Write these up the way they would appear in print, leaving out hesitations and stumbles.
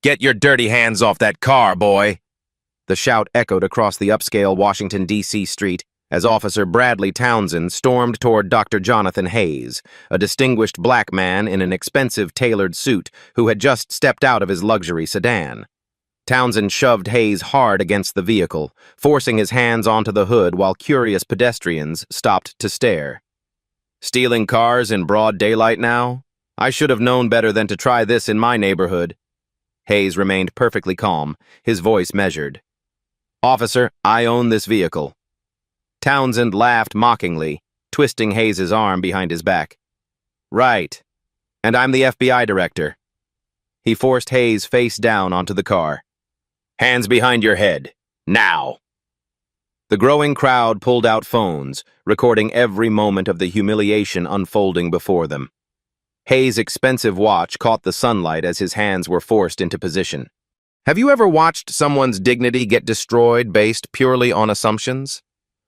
Get your dirty hands off that car, boy! The shout echoed across the upscale Washington, D.C. street as Officer Bradley Townsend stormed toward Dr. Jonathan Hayes, a distinguished black man in an expensive tailored suit who had just stepped out of his luxury sedan. Townsend shoved Hayes hard against the vehicle, forcing his hands onto the hood while curious pedestrians stopped to stare. Stealing cars in broad daylight now? I should have known better than to try this in my neighborhood. Hayes remained perfectly calm, his voice measured. Officer, I own this vehicle. Townsend laughed mockingly, twisting Hayes's arm behind his back. Right. And I'm the FBI director. He forced Hayes face down onto the car. Hands behind your head. Now. The growing crowd pulled out phones, recording every moment of the humiliation unfolding before them. Hayes' expensive watch caught the sunlight as his hands were forced into position. Have you ever watched someone's dignity get destroyed based purely on assumptions?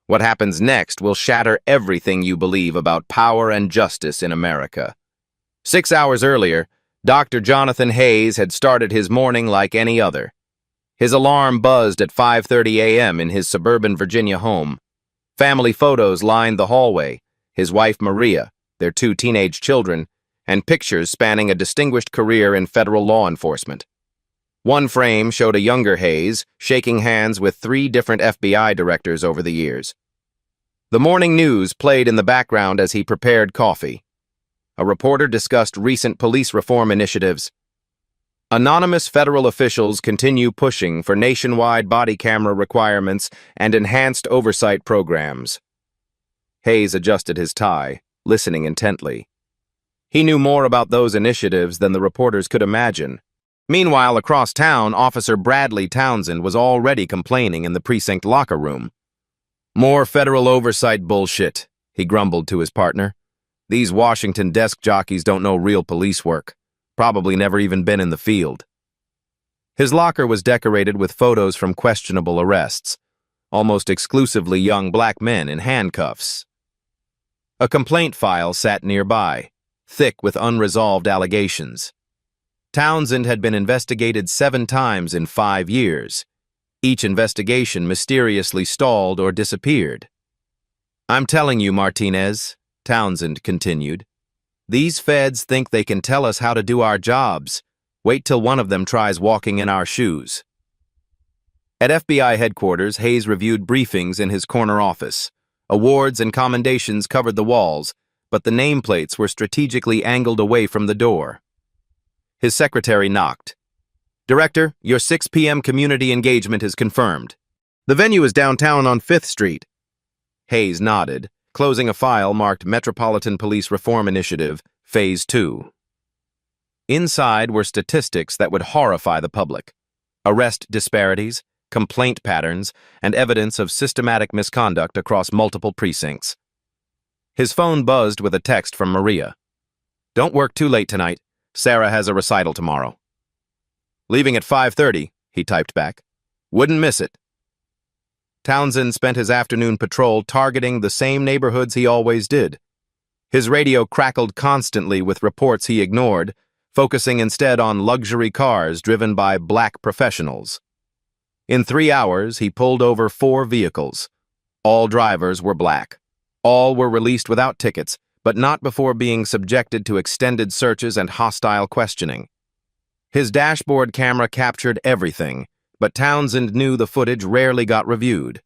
What happens next will shatter everything you believe about power and justice in America. 6 hours earlier, Dr. Jonathan Hayes had started his morning like any other. His alarm buzzed at 5:30 a.m. in his suburban Virginia home. Family photos lined the hallway, his wife Maria, their 2 teenage children, and pictures spanning a distinguished career in federal law enforcement. One frame showed a younger Hayes shaking hands with 3 different FBI directors over the years. The morning news played in the background as he prepared coffee. A reporter discussed recent police reform initiatives. Anonymous federal officials continue pushing for nationwide body camera requirements and enhanced oversight programs. Hayes adjusted his tie, listening intently. He knew more about those initiatives than the reporters could imagine. Meanwhile, across town, Officer Bradley Townsend was already complaining in the precinct locker room. More federal oversight bullshit, he grumbled to his partner. These Washington desk jockeys don't know real police work. Probably never even been in the field. His locker was decorated with photos from questionable arrests, almost exclusively young black men in handcuffs. A complaint file sat nearby, thick with unresolved allegations. Townsend had been investigated 7 times in 5 years. Each investigation mysteriously stalled or disappeared. I'm telling you, Martinez, Townsend continued, these feds think they can tell us how to do our jobs. Wait till one of them tries walking in our shoes. At FBI headquarters, Hayes reviewed briefings in his corner office. Awards and commendations covered the walls, but the nameplates were strategically angled away from the door. His secretary knocked. Director, your 6 p.m. community engagement is confirmed. The venue is downtown on 5th Street. Hayes nodded, closing a file marked Metropolitan Police Reform Initiative, Phase 2. Inside were statistics that would horrify the public. Arrest disparities, complaint patterns, and evidence of systematic misconduct across multiple precincts. His phone buzzed with a text from Maria. Don't work too late tonight. Sarah has a recital tomorrow. Leaving at 5:30, he typed back. Wouldn't miss it. Townsend spent his afternoon patrol targeting the same neighborhoods he always did. His radio crackled constantly with reports he ignored, focusing instead on luxury cars driven by black professionals. In 3 hours, he pulled over 4 vehicles. All drivers were black. All were released without tickets, but not before being subjected to extended searches and hostile questioning. His dashboard camera captured everything, but Townsend knew the footage rarely got reviewed.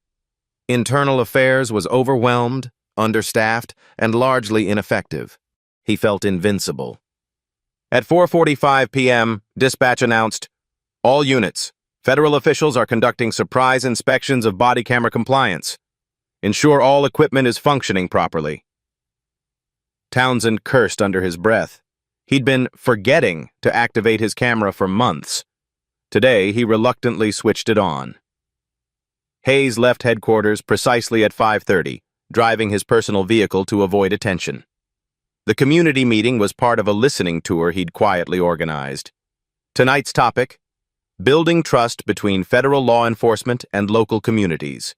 Internal affairs was overwhelmed, understaffed, and largely ineffective. He felt invincible. At 4:45 p.m., dispatch announced, all units, federal officials are conducting surprise inspections of body camera compliance. Ensure all equipment is functioning properly. Townsend cursed under his breath. He'd been forgetting to activate his camera for months. Today, he reluctantly switched it on. Hayes left headquarters precisely at 5:30, driving his personal vehicle to avoid attention. The community meeting was part of a listening tour he'd quietly organized. Tonight's topic, building trust between federal law enforcement and local communities.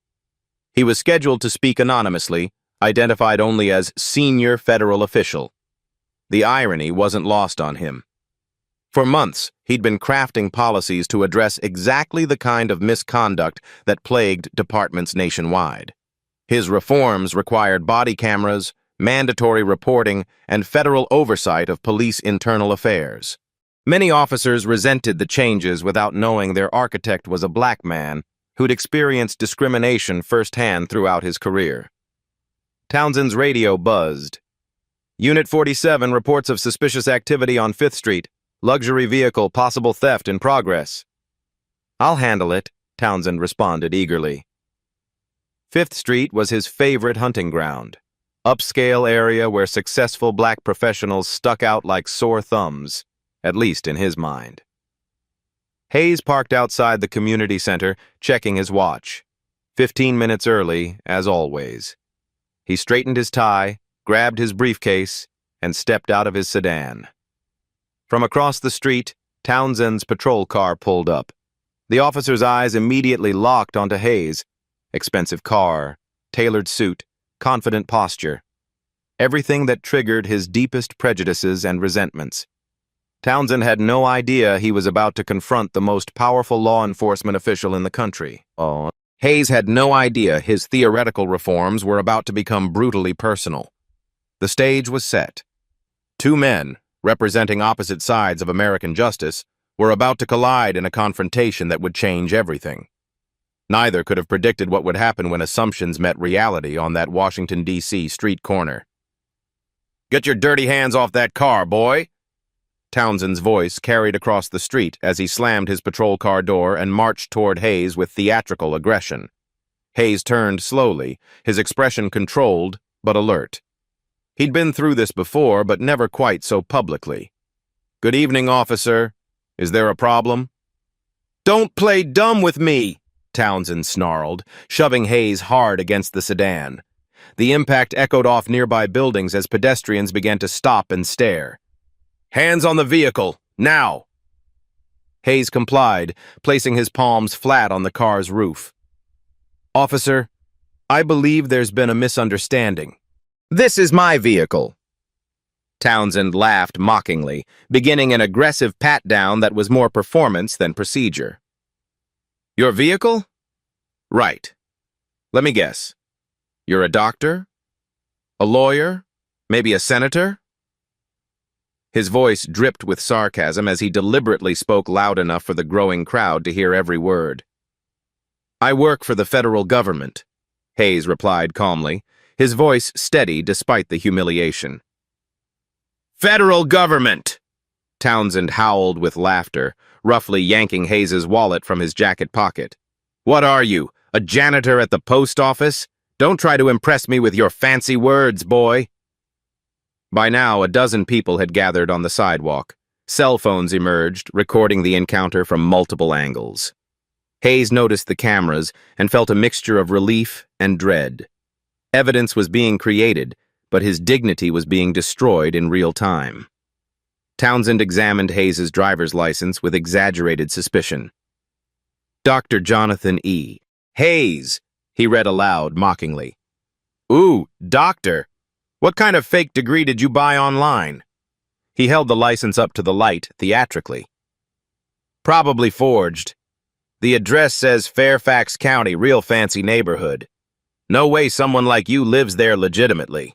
He was scheduled to speak anonymously, identified only as senior federal official. The irony wasn't lost on him. For months, he'd been crafting policies to address exactly the kind of misconduct that plagued departments nationwide. His reforms required body cameras, mandatory reporting, and federal oversight of police internal affairs. Many officers resented the changes without knowing their architect was a black man who'd experienced discrimination firsthand throughout his career. Townsend's radio buzzed. Unit 47 reports of suspicious activity on 5th Street. Luxury vehicle, possible theft in progress. I'll handle it, Townsend responded eagerly. 5th Street was his favorite hunting ground, upscale area where successful black professionals stuck out like sore thumbs, at least in his mind. Hayes parked outside the community center, checking his watch. 15 minutes early, as always. He straightened his tie, grabbed his briefcase, and stepped out of his sedan. From across the street, Townsend's patrol car pulled up. The officer's eyes immediately locked onto Hayes. Expensive car, tailored suit, confident posture. Everything that triggered his deepest prejudices and resentments. Townsend had no idea he was about to confront the most powerful law enforcement official in the country. Hayes had no idea his theoretical reforms were about to become brutally personal. The stage was set. Two men, representing opposite sides of American justice, were about to collide in a confrontation that would change everything. Neither could have predicted what would happen when assumptions met reality on that Washington, D.C. street corner. "Get your dirty hands off that car, boy!" Townsend's voice carried across the street as he slammed his patrol car door and marched toward Hayes with theatrical aggression. Hayes turned slowly, his expression controlled but alert. He'd been through this before, but never quite so publicly. "Good evening, officer. Is there a problem?" "Don't play dumb with me," Townsend snarled, shoving Hayes hard against the sedan. The impact echoed off nearby buildings as pedestrians began to stop and stare. "Hands on the vehicle, now!" Hayes complied, placing his palms flat on the car's roof. "Officer, I believe there's been a misunderstanding." "This is my vehicle." Townsend laughed mockingly, beginning an aggressive pat-down that was more performance than procedure. "Your vehicle? Right. Let me guess. You're a doctor? A lawyer? Maybe a senator?" His voice dripped with sarcasm as he deliberately spoke loud enough for the growing crowd to hear every word. "I work for the federal government," Hayes replied calmly, his voice steady despite the humiliation. "Federal government!" Townsend howled with laughter, roughly yanking Hayes's wallet from his jacket pocket. "What are you, a janitor at the post office? Don't try to impress me with your fancy words, boy." By now, a dozen people had gathered on the sidewalk. Cell phones emerged, recording the encounter from multiple angles. Hayes noticed the cameras and felt a mixture of relief and dread. Evidence was being created, but his dignity was being destroyed in real time. Townsend examined Hayes's driver's license with exaggerated suspicion. "Dr. Jonathan E. Hayes," he read aloud mockingly. "Ooh, doctor. What kind of fake degree did you buy online?" He held the license up to the light theatrically. "Probably forged. The address says Fairfax County, real fancy neighborhood. No way someone like you lives there legitimately."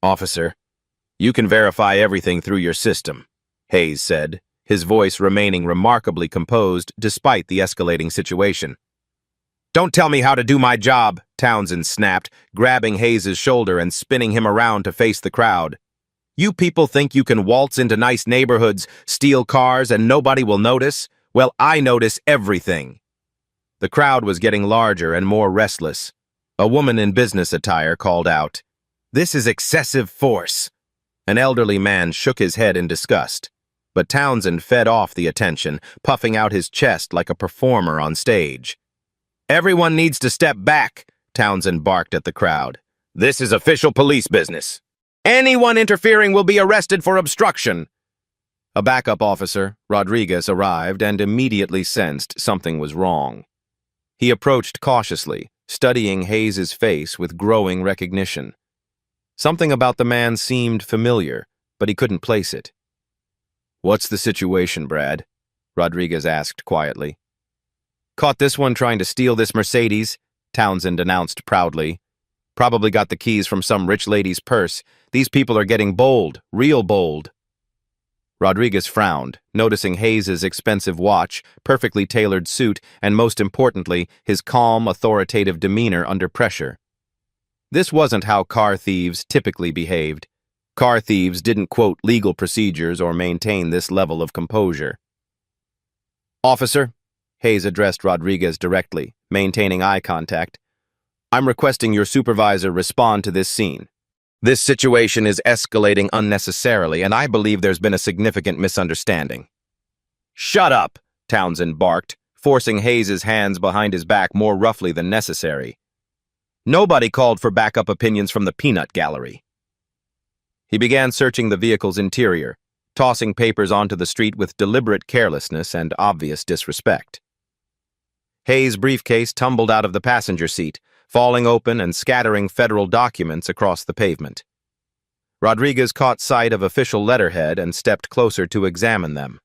"Officer, you can verify everything through your system," Hayes said, his voice remaining remarkably composed despite the escalating situation. "Don't tell me how to do my job," Townsend snapped, grabbing Hayes's shoulder and spinning him around to face the crowd. "You people think you can waltz into nice neighborhoods, steal cars, and nobody will notice? Well, I notice everything." The crowd was getting larger and more restless. A woman in business attire called out, "This is excessive force." An elderly man shook his head in disgust, but Townsend fed off the attention, puffing out his chest like a performer on stage. "Everyone needs to step back," Townsend barked at the crowd. "This is official police business. Anyone interfering will be arrested for obstruction." A backup officer, Rodriguez, arrived and immediately sensed something was wrong. He approached cautiously, studying Hayes's face with growing recognition. Something about the man seemed familiar, but he couldn't place it. "What's the situation, Brad?" Rodriguez asked quietly. "Caught this one trying to steal this Mercedes," Townsend announced proudly. "Probably got the keys from some rich lady's purse. These people are getting bold, real bold." Rodriguez frowned, noticing Hayes's expensive watch, perfectly tailored suit, and most importantly, his calm, authoritative demeanor under pressure. This wasn't how car thieves typically behaved. Car thieves didn't quote legal procedures or maintain this level of composure. "Officer," Hayes addressed Rodriguez directly, maintaining eye contact, "I'm requesting your supervisor respond to this scene. This situation is escalating unnecessarily, and I believe there's been a significant misunderstanding." "Shut up," Townsend barked, forcing Hayes's hands behind his back more roughly than necessary. "Nobody called for backup opinions from the peanut gallery." He began searching the vehicle's interior, tossing papers onto the street with deliberate carelessness and obvious disrespect. Hayes' briefcase tumbled out of the passenger seat, falling open and scattering federal documents across the pavement. Rodriguez caught sight of official letterhead and stepped closer to examine them.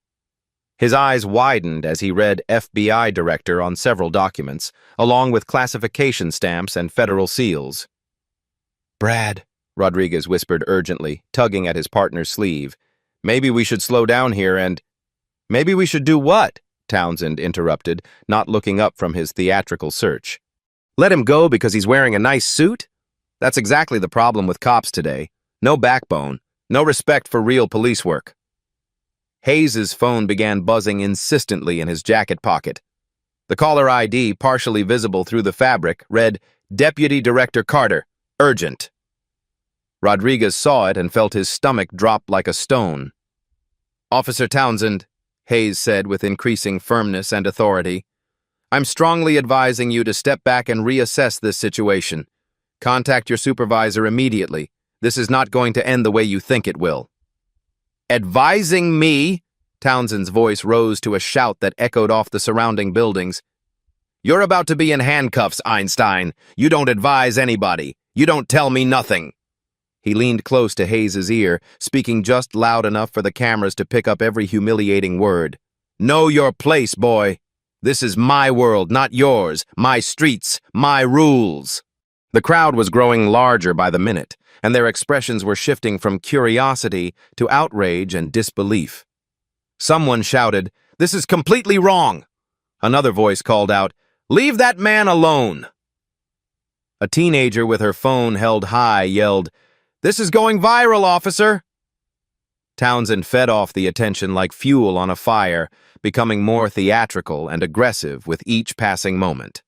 His eyes widened as he read FBI Director on several documents, along with classification stamps and federal seals. "Brad," Rodriguez whispered urgently, tugging at his partner's sleeve, "maybe we should slow down here and—" "Maybe we should do what?" Townsend interrupted, not looking up from his theatrical search. "Let him go because he's wearing a nice suit? That's exactly the problem with cops today. No backbone, no respect for real police work." Hayes's phone began buzzing insistently in his jacket pocket. The caller ID, partially visible through the fabric, read, "Deputy Director Carter, urgent." Rodriguez saw it and felt his stomach drop like a stone. "Officer Townsend," Hayes said with increasing firmness and authority, "I'm strongly advising you to step back and reassess this situation. Contact your supervisor immediately. This is not going to end the way you think it will." "Advising me?" Townsend's voice rose to a shout that echoed off the surrounding buildings. "You're about to be in handcuffs, Einstein. You don't advise anybody. You don't tell me nothing." He leaned close to Hayes's ear, speaking just loud enough for the cameras to pick up every humiliating word. "Know your place, boy. This is my world, not yours. My streets, my rules." The crowd was growing larger by the minute, and their expressions were shifting from curiosity to outrage and disbelief. Someone shouted, "This is completely wrong." Another voice called out, "Leave that man alone." A teenager with her phone held high yelled, "This is going viral, officer!" Townsend fed off the attention like fuel on a fire, becoming more theatrical and aggressive with each passing moment.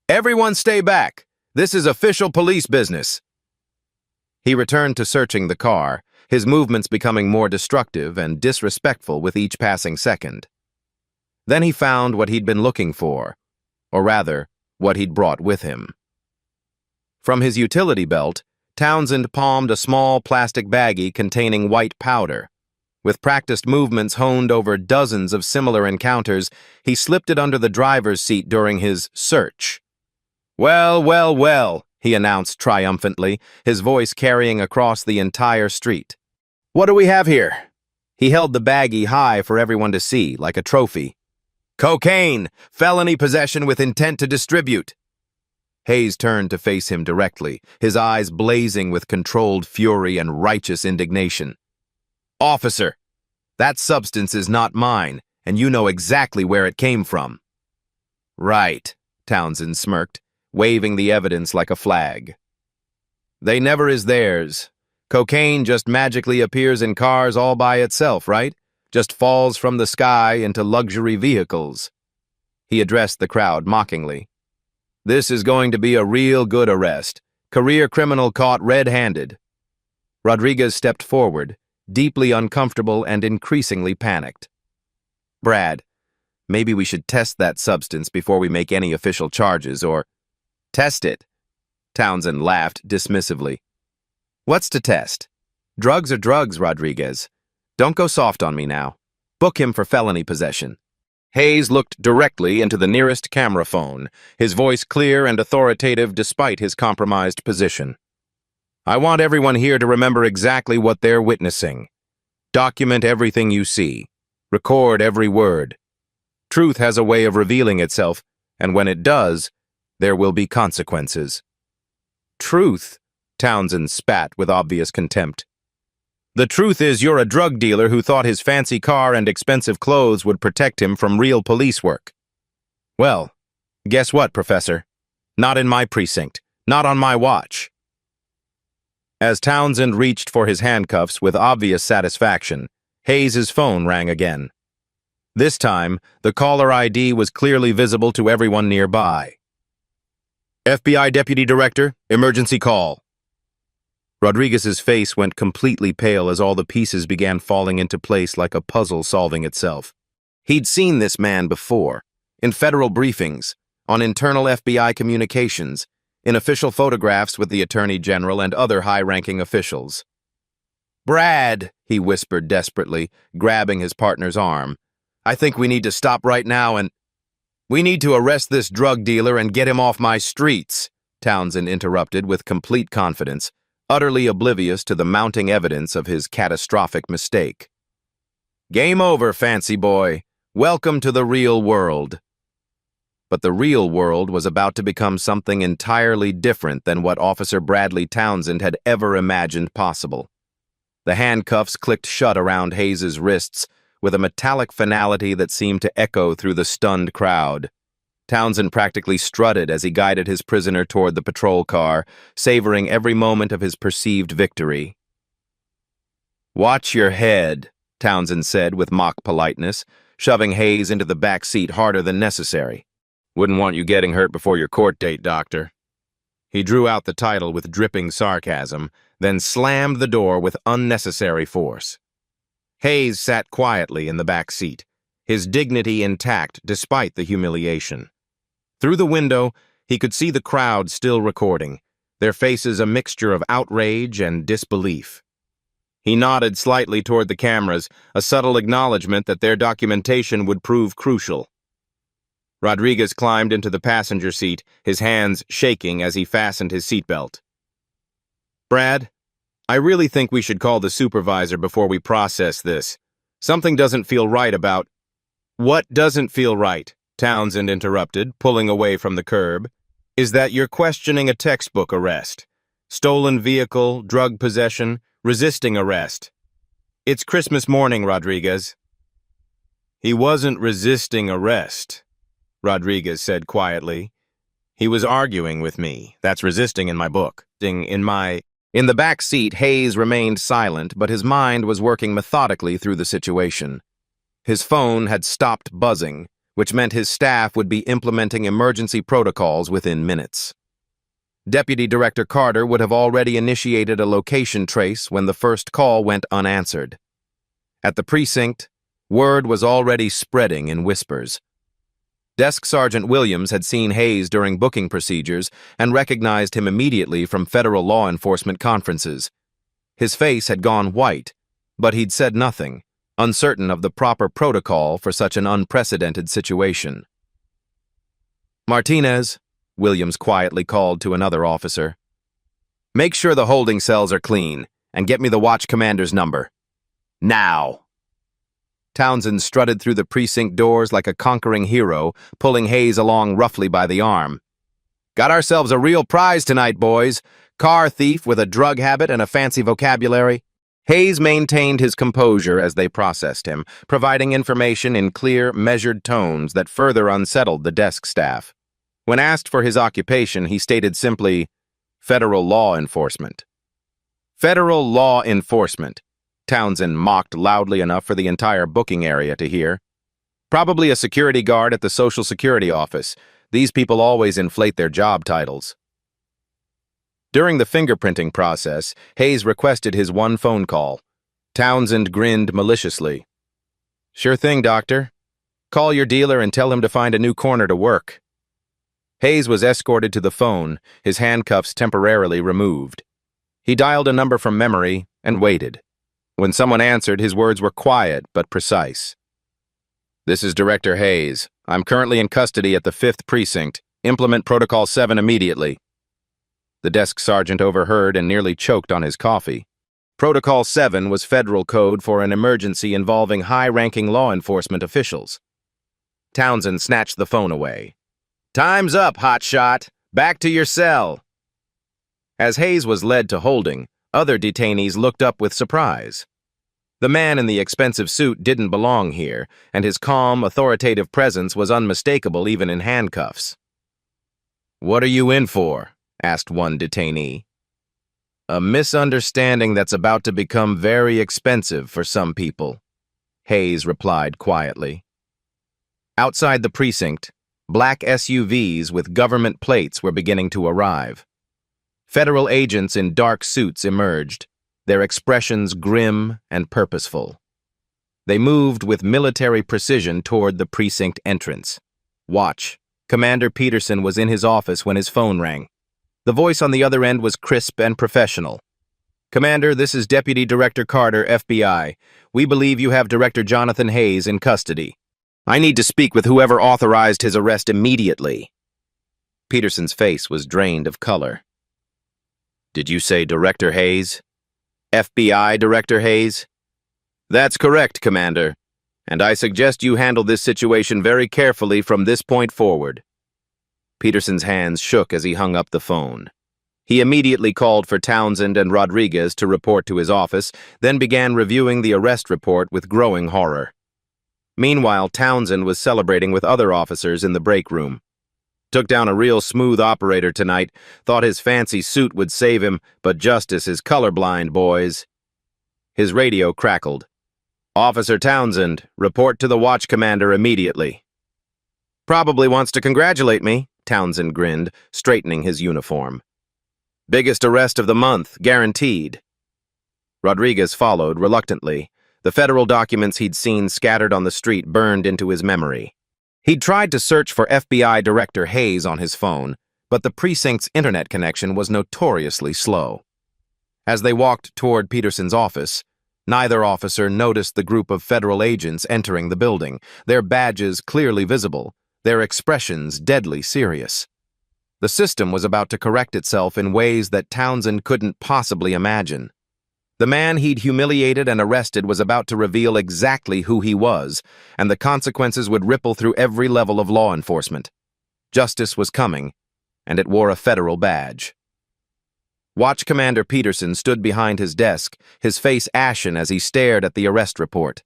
"Everyone stay back. This is official police business." He returned to searching the car, his movements becoming more destructive and disrespectful with each passing second. Then he found what he'd been looking for, or rather, what he'd brought with him. From his utility belt, Townsend palmed a small plastic baggie containing white powder. With practiced movements honed over dozens of similar encounters, he slipped it under the driver's seat during his search. "Well, well, well," he announced triumphantly, his voice carrying across the entire street. "What do we have here?" He held the baggie high for everyone to see, like a trophy. "Cocaine! Felony possession with intent to distribute." Hayes turned to face him directly, his eyes blazing with controlled fury and righteous indignation. "Officer, that substance is not mine, and you know exactly where it came from." "Right," Townsend smirked, waving the evidence like a flag. "They never is theirs. Cocaine just magically appears in cars all by itself, right? Just falls from the sky into luxury vehicles." He addressed the crowd mockingly. "This is going to be a real good arrest. Career criminal caught red-handed." Rodriguez stepped forward, deeply uncomfortable and increasingly panicked. "Brad, maybe we should test that substance before we make any official charges, or—" "Test it," Townsend laughed dismissively. "What's to test? Drugs are drugs, Rodriguez. Don't go soft on me now. Book him for felony possession." Hayes looked directly into the nearest camera phone, his voice clear and authoritative despite his compromised position. "I want everyone here to remember exactly what they're witnessing. Document everything you see. Record every word. Truth has a way of revealing itself, and when it does, there will be consequences. Truth? Townsend spat with obvious contempt. The truth is you're a drug dealer who thought his fancy car and expensive clothes would protect him from real police work. Well, guess what, Professor? Not in my precinct. Not on my watch. As Townsend reached for his handcuffs with obvious satisfaction, Hayes's phone rang again. This time, the caller ID was clearly visible to everyone nearby. FBI Deputy Director, emergency call. Rodriguez's face went completely pale as all the pieces began falling into place like a puzzle solving itself. He'd seen this man before, in federal briefings, on internal FBI communications, in official photographs with the Attorney General and other high-ranking officials. "Brad," he whispered desperately, grabbing his partner's arm, "I think we need to stop right now and... We need to arrest this drug dealer and get him off my streets," Townsend interrupted with complete confidence, utterly oblivious to the mounting evidence of his catastrophic mistake. "Game over, fancy boy. Welcome to the real world." But the real world was about to become something entirely different than what Officer Bradley Townsend had ever imagined possible. The handcuffs clicked shut around Hayes's wrists with a metallic finality that seemed to echo through the stunned crowd. Townsend practically strutted as he guided his prisoner toward the patrol car, savoring every moment of his perceived victory. "Watch your head," Townsend said with mock politeness, shoving Hayes into the back seat harder than necessary. "Wouldn't want you getting hurt before your court date, Doctor." He drew out the title with dripping sarcasm, then slammed the door with unnecessary force. Hayes sat quietly in the back seat, his dignity intact despite the humiliation. Through the window, he could see the crowd still recording, their faces a mixture of outrage and disbelief. He nodded slightly toward the cameras, a subtle acknowledgement that their documentation would prove crucial. Rodriguez climbed into the passenger seat, his hands shaking as he fastened his seatbelt. "Brad, I really think we should call the supervisor before we process this. Something doesn't feel right about—" "What doesn't feel right?" Townsend interrupted, pulling away from the curb. "Is that you're questioning a textbook arrest. Stolen vehicle, drug possession, resisting arrest. It's Christmas morning, Rodriguez." "He wasn't resisting arrest," Rodriguez said quietly. "He was arguing with me. That's resisting in my book. In the back seat, Hayes remained silent, but his mind was working methodically through the situation. His phone had stopped buzzing, which meant his staff would be implementing emergency protocols within minutes. Deputy Director Carter would have already initiated a location trace when the first call went unanswered. At the precinct, word was already spreading in whispers. Desk Sergeant Williams had seen Hayes during booking procedures and recognized him immediately from federal law enforcement conferences. His face had gone white, but he'd said nothing, uncertain of the proper protocol for such an unprecedented situation. "Martinez," Williams quietly called to another officer, "make sure the holding cells are clean, and get me the watch commander's number. Now!" Townsend strutted through the precinct doors like a conquering hero, pulling Hayes along roughly by the arm. "Got ourselves a real prize tonight, boys. Car thief with a drug habit and a fancy vocabulary." Hayes maintained his composure as they processed him, providing information in clear, measured tones that further unsettled the desk staff. When asked for his occupation, he stated simply, "Federal law enforcement." "Federal law enforcement," Townsend mocked loudly enough for the entire booking area to hear. "Probably a security guard at the Social Security office. These people always inflate their job titles." During the fingerprinting process, Hayes requested his one phone call. Townsend grinned maliciously. "Sure thing, Doctor. Call your dealer and tell him to find a new corner to work." Hayes was escorted to the phone, his handcuffs temporarily removed. He dialed a number from memory and waited. When someone answered, his words were quiet but precise. "This is Director Hayes. I'm currently in custody at the 5th Precinct. Implement Protocol 7 immediately." The desk sergeant overheard and nearly choked on his coffee. Protocol 7 was federal code for an emergency involving high-ranking law enforcement officials. Townsend snatched the phone away. "Time's up, hotshot. Back to your cell." As Hayes was led to holding, other detainees looked up with surprise. The man in the expensive suit didn't belong here, and his calm, authoritative presence was unmistakable even in handcuffs. "What are you in for?" asked one detainee. "A misunderstanding that's about to become very expensive for some people," Hayes replied quietly. Outside the precinct, black SUVs with government plates were beginning to arrive. Federal agents in dark suits emerged, their expressions grim and purposeful. They moved with military precision toward the precinct entrance. "Watch." Commander Peterson was in his office when his phone rang. The voice on the other end was crisp and professional. "Commander, this is Deputy Director Carter, FBI. We believe you have Director Jonathan Hayes in custody. I need to speak with whoever authorized his arrest immediately." Peterson's face was drained of color. "Did you say Director Hayes? FBI Director Hayes?" "That's correct, Commander. And I suggest you handle this situation very carefully from this point forward." Peterson's hands shook as he hung up the phone. He immediately called for Townsend and Rodriguez to report to his office, then began reviewing the arrest report with growing horror. Meanwhile, Townsend was celebrating with other officers in the break room. "Took down a real smooth operator tonight. Thought his fancy suit would save him, but justice is colorblind, boys." His radio crackled. "Officer Townsend, report to the watch commander immediately." "Probably wants to congratulate me," Townsend grinned, straightening his uniform. "Biggest arrest of the month, guaranteed." Rodriguez followed reluctantly. The federal documents he'd seen scattered on the street burned into his memory. He'd tried to search for FBI Director Hayes on his phone, but the precinct's internet connection was notoriously slow. As they walked toward Peterson's office, neither officer noticed the group of federal agents entering the building, their badges clearly visible, their expressions deadly serious. The system was about to correct itself in ways that Townsend couldn't possibly imagine. The man he'd humiliated and arrested was about to reveal exactly who he was, and the consequences would ripple through every level of law enforcement. Justice was coming, and it wore a federal badge. Watch Commander Peterson stood behind his desk, his face ashen as he stared at the arrest report.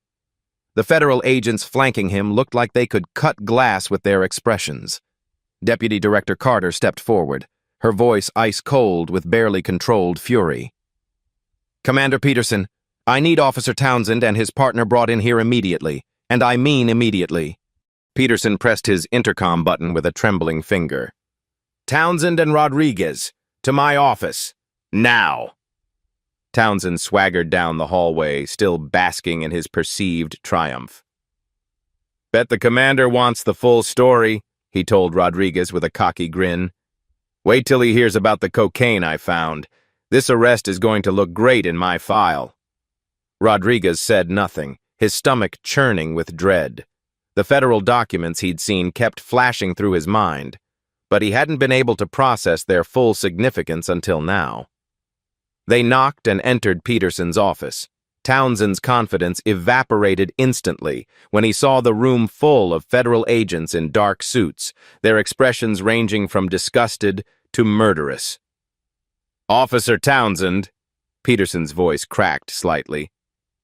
The federal agents flanking him looked like they could cut glass with their expressions. Deputy Director Carter stepped forward, her voice ice-cold with barely controlled fury. "Commander Peterson, I need Officer Townsend and his partner brought in here immediately, and I mean immediately." Peterson pressed his intercom button with a trembling finger. "Townsend and Rodriguez, to my office, now." Townsend swaggered down the hallway, still basking in his perceived triumph. "Bet the commander wants the full story," he told Rodriguez with a cocky grin. "Wait till he hears about the cocaine I found. This arrest is going to look great in my file." Rodriguez said nothing, his stomach churning with dread. The federal documents he'd seen kept flashing through his mind, but he hadn't been able to process their full significance until now. They knocked and entered Peterson's office. Townsend's confidence evaporated instantly when he saw the room full of federal agents in dark suits, their expressions ranging from disgusted to murderous. "Officer Townsend," Peterson's voice cracked slightly,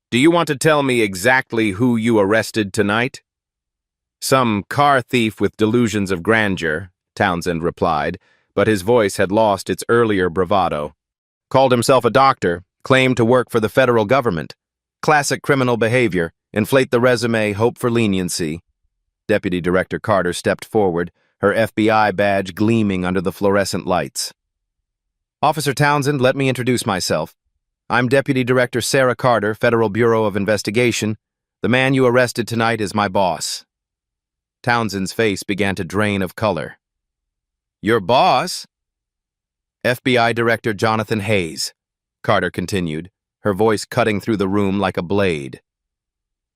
"do you want to tell me exactly who you arrested tonight?" "Some car thief with delusions of grandeur," Townsend replied, but his voice had lost its earlier bravado. "Called himself a doctor, claimed to work for the federal government. Classic criminal behavior, inflate the resume, hope for leniency." Deputy Director Carter stepped forward, her FBI badge gleaming under the fluorescent lights. "Officer Townsend, let me introduce myself. I'm Deputy Director Sarah Carter, Federal Bureau of Investigation. The man you arrested tonight is my boss." Townsend's face began to drain of color. "Your boss?" "FBI Director Jonathan Hayes," Carter continued, her voice cutting through the room like a blade.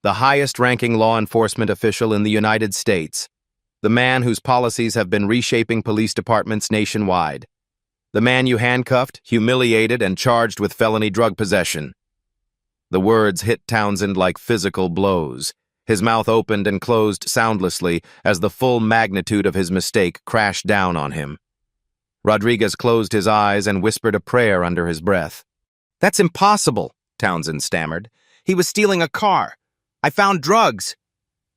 "The highest-ranking law enforcement official in the United States. The man whose policies have been reshaping police departments nationwide. The man you handcuffed, humiliated, and charged with felony drug possession. The words hit Townsend like physical blows. His mouth opened and closed soundlessly as the full magnitude of his mistake crashed down on him. Rodriguez closed his eyes and whispered a prayer under his breath. "That's impossible," Townsend stammered. "He was stealing a car. I found drugs."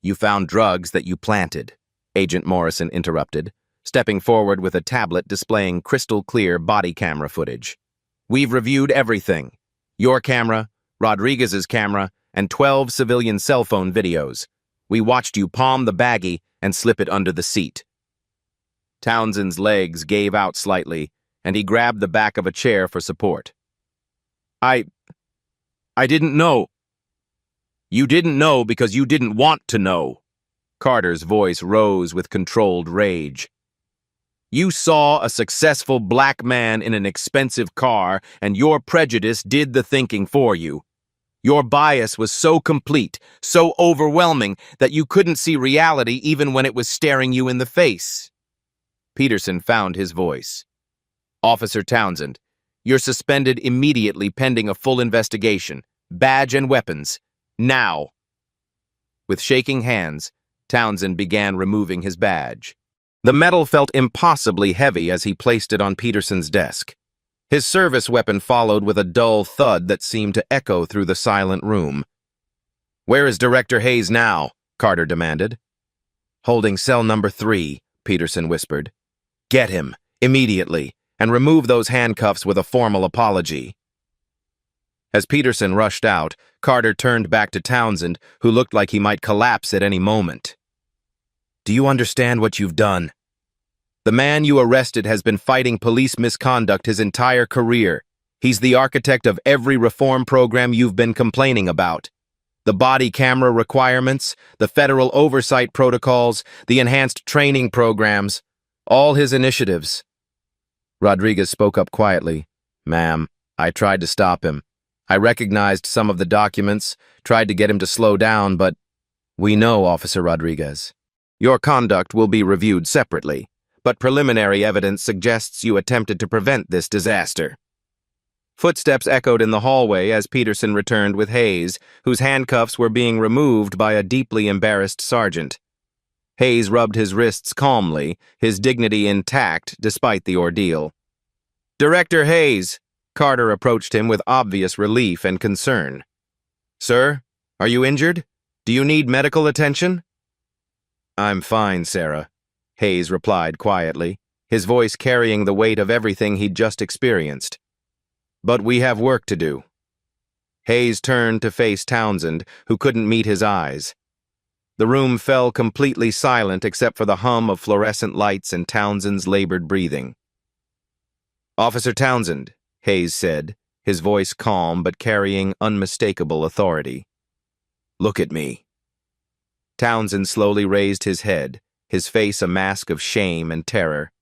"You found drugs that you planted," Agent Morrison interrupted, stepping forward with a tablet displaying crystal-clear body camera footage. "We've reviewed everything. Your camera, Rodriguez's camera, and 12 civilian cell phone videos. We watched you palm the baggie and slip it under the seat." Townsend's legs gave out slightly, and he grabbed the back of a chair for support. I didn't know." "You didn't know because you didn't want to know." Carter's voice rose with controlled rage. "You saw a successful black man in an expensive car, and your prejudice did the thinking for you. Your bias was so complete, so overwhelming, that you couldn't see reality even when it was staring you in the face." Peterson found his voice. "Officer Townsend, you're suspended immediately pending a full investigation. Badge and weapons. Now." With shaking hands, Townsend began removing his badge. The metal felt impossibly heavy as he placed it on Peterson's desk. His service weapon followed with a dull thud that seemed to echo through the silent room. "Where is Director Hayes now?" Carter demanded. "Holding cell number 3, Peterson whispered. "Get him, immediately, and remove those handcuffs with a formal apology." As Peterson rushed out, Carter turned back to Townsend, who looked like he might collapse at any moment. "Do you understand what you've done? The man you arrested has been fighting police misconduct his entire career. He's the architect of every reform program you've been complaining about. The body camera requirements, the federal oversight protocols, the enhanced training programs, all his initiatives." Rodriguez spoke up quietly. "Ma'am, I tried to stop him. I recognized some of the documents, tried to get him to slow down, but we know, Officer Rodriguez. Your conduct will be reviewed separately, but preliminary evidence suggests you attempted to prevent this disaster." Footsteps echoed in the hallway as Peterson returned with Hayes, whose handcuffs were being removed by a deeply embarrassed sergeant. Hayes rubbed his wrists calmly, his dignity intact despite the ordeal. "Director Hayes," Carter approached him with obvious relief and concern. "Sir, are you injured? Do you need medical attention?" "I'm fine, Sarah," Hayes replied quietly, his voice carrying the weight of everything he'd just experienced. "But we have work to do." Hayes turned to face Townsend, who couldn't meet his eyes. The room fell completely silent except for the hum of fluorescent lights and Townsend's labored breathing. "Officer Townsend," Hayes said, his voice calm but carrying unmistakable authority. "Look at me." Townsend slowly raised his head, his face a mask of shame and terror.